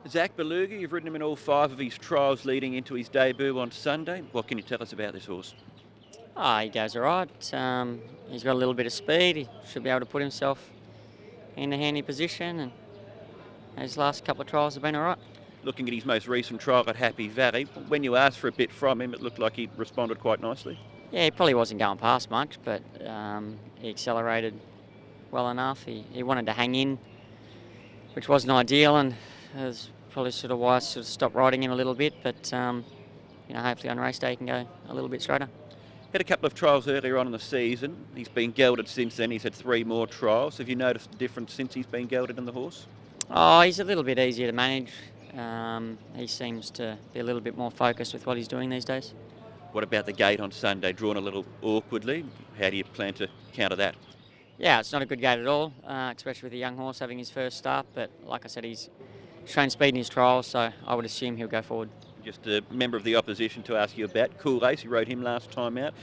Zach Beluga, you've ridden him in all 5 of his trials leading into his debut on Sunday. What can you tell us about this horse? He goes all right. He's got a little bit of speed. He should be able to put himself in a handy position, and his last couple of trials have been all right. Looking at his most recent trial at Happy Valley, when you asked for a bit from him, it looked like he responded quite nicely. Yeah, he probably wasn't going past much, but he accelerated well enough. He wanted to hang in, which wasn't ideal, and was probably sort of why I sort of stopped riding him a little bit. But hopefully on race day he can go a little bit straighter. Had a couple of trials earlier on in the season. He's been gelded since then. He's had 3 more trials. Have you noticed the difference since he's been gelded in the horse? Oh, he's a little bit easier to manage. He seems to be a little bit more focused with what he's doing these days. What about the gate on Sunday? Drawn a little awkwardly. How do you plan to counter that? Yeah, it's not a good gate at all, especially with a young horse having his first start. But like I said, he's shown speed in his trials, so I would assume he'll go forward. Just a member of the opposition to ask you about Cool Ace. You rode him last time out.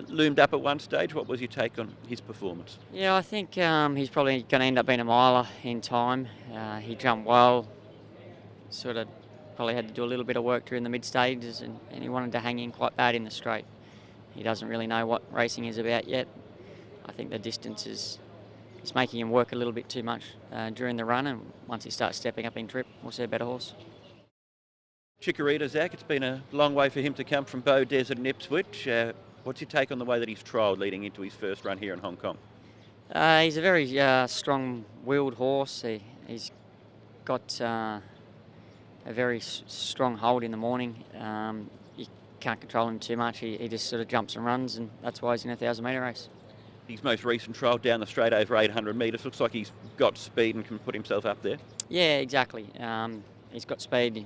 Loomed up at one stage. What was your take on his performance? Yeah, I think he's probably going to end up being a miler in time. He jumped well, sort of probably had to do a little bit of work during the mid stages, and he wanted to hang in quite bad in the straight. He doesn't really know what racing is about yet. I think the distance is making him work a little bit too much during the run, and once he starts stepping up in trip, we'll see a better horse. CHIKORITA, Zach, it's been a long way for him to come from Bow Desert and Ipswich. What's your take on the way that he's trialled leading into his first run here in Hong Kong? He's a very strong-willed horse. He's got a very strong hold in the morning. You can't control him too much. He just sort of jumps and runs, and that's why he's in a 1,000-metre race. His most recent trial down the straight over 800 metres looks like he's got speed and can put himself up there. Yeah, exactly. He's got speed.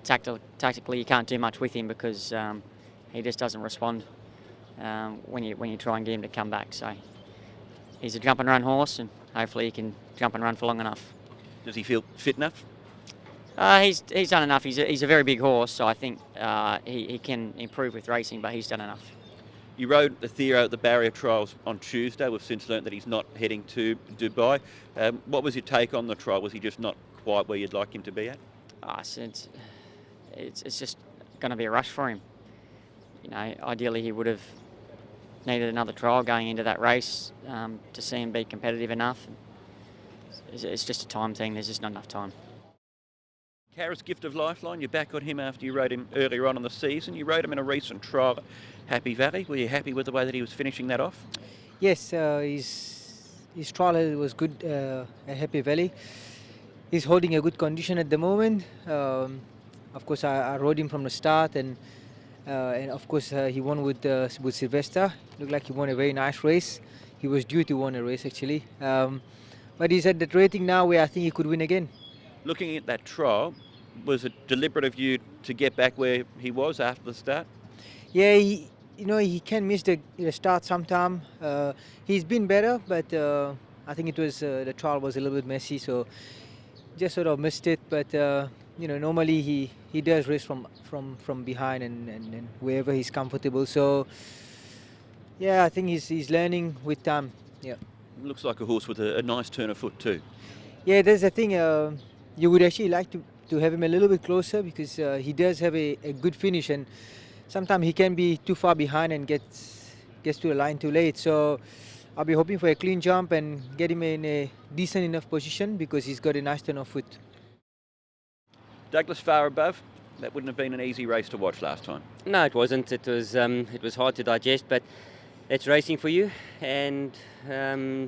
Tactically you can't do much with him because he just doesn't respond when you try and get him to come back. So he's a jump and run horse, and hopefully he can jump and run for long enough. Does he feel fit enough? He's done enough. He's a very big horse, so I think he can improve with racing, but he's done enough. You rode the Theo at the barrier trials on Tuesday. We've since learnt that he's not heading to Dubai. What was your take on the trial? Was he just not quite where you'd like him to be at? It's just going to be a rush for him. Ideally he would have needed another trial going into that race to see him be competitive enough. It's just a time thing. There's just not enough time. Karis, gift of Lifeline, you're back on him after you rode him earlier on in the season. You rode him in a recent trial at Happy Valley. Were you happy with the way that he was finishing that off? Yes, his trial was good at Happy Valley. He's holding a good condition at the moment. Of course, I rode him from the start, and of course he won with Sylvester. Looked like he won a very nice race. He was due to win a race actually, but he's at that rating now where I think he could win again. Looking at that trial, was it deliberate of you to get back where he was after the start? Yeah, he can miss the start sometime. He's been better, but I think it was the trial was a little bit messy, so just sort of missed it. But normally he does race from behind and wherever he's comfortable. So yeah, I think he's learning with time. Yeah. Looks like a horse with a nice turn of foot too. Yeah, there's a thing. You would actually like to have him a little bit closer because he does have a good finish, and sometimes he can be too far behind and gets to the line too late. So I'll be hoping for a clean jump and get him in a decent enough position because he's got a nice turn of foot. Douglas far above. That wouldn't have been an easy race to watch last time. No, it wasn't. It was hard to digest, but it's racing for you. And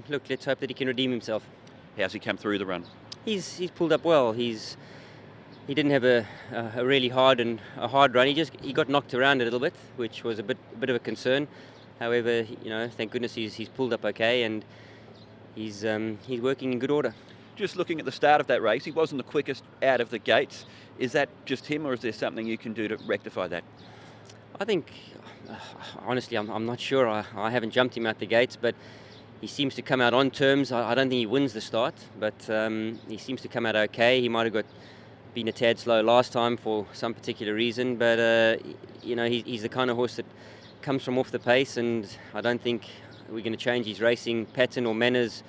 look, let's hope that he can redeem himself. How's he come through the run? He's pulled up well. He didn't have a really hard run. He got knocked around a little bit, which was a bit of a concern. However, thank goodness he's pulled up okay, and he's working in good order. Just looking at the start of that race, he wasn't the quickest out of the gates. Is that just him, or is there something you can do to rectify that? I think, honestly, I'm not sure. I haven't jumped him out the gates, but he seems to come out on terms. I don't think he wins the start, but he seems to come out okay. He might have been a tad slow last time for some particular reason, but he's the kind of horse that comes from off the pace, and I don't think we're going to change his racing pattern or manners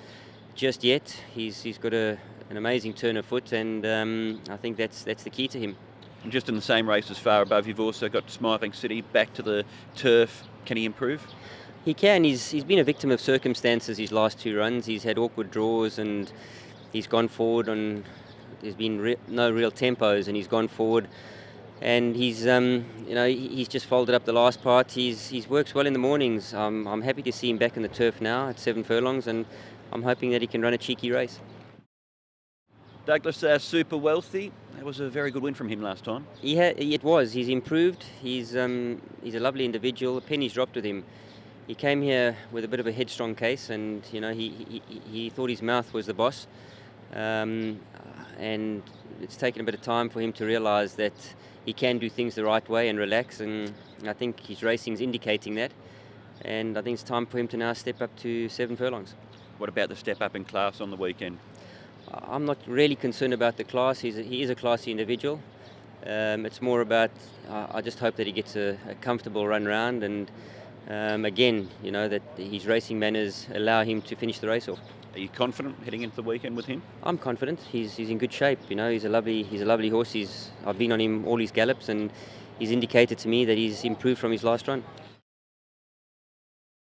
just yet. He's got a an amazing turn of foot, and I think that's the key to him. And just in the same race as far above, you've also got Smiling City back to the turf. Can he improve? He can. He's been a victim of circumstances his last 2 runs. He's had awkward draws and he's gone forward on. There's been no real tempos, and he's gone forward. And he's he's just folded up the last part. He's works well in the mornings. I'm happy to see him back in the turf now at 7 furlongs, and I'm hoping that he can run a cheeky race. Douglas, super wealthy. That was a very good win from him last time. It was. He's improved. He's a lovely individual. Pennies dropped with him. He came here with a bit of a headstrong case, and he thought his mouth was the boss, and it's taken a bit of time for him to realise that he can do things the right way and relax, and I think his racing's indicating that, and I think it's time for him to now step up to 7 furlongs. What about the step up in class on the weekend? I'm not really concerned about the class. He is a classy individual. It's more about I just hope that he gets a comfortable run round, and again, that his racing manners allow him to finish the race off. Are you confident heading into the weekend with him? I'm confident. He's in good shape. He's a lovely horse. I've been on him all his gallops, and he's indicated to me that he's improved from his last run.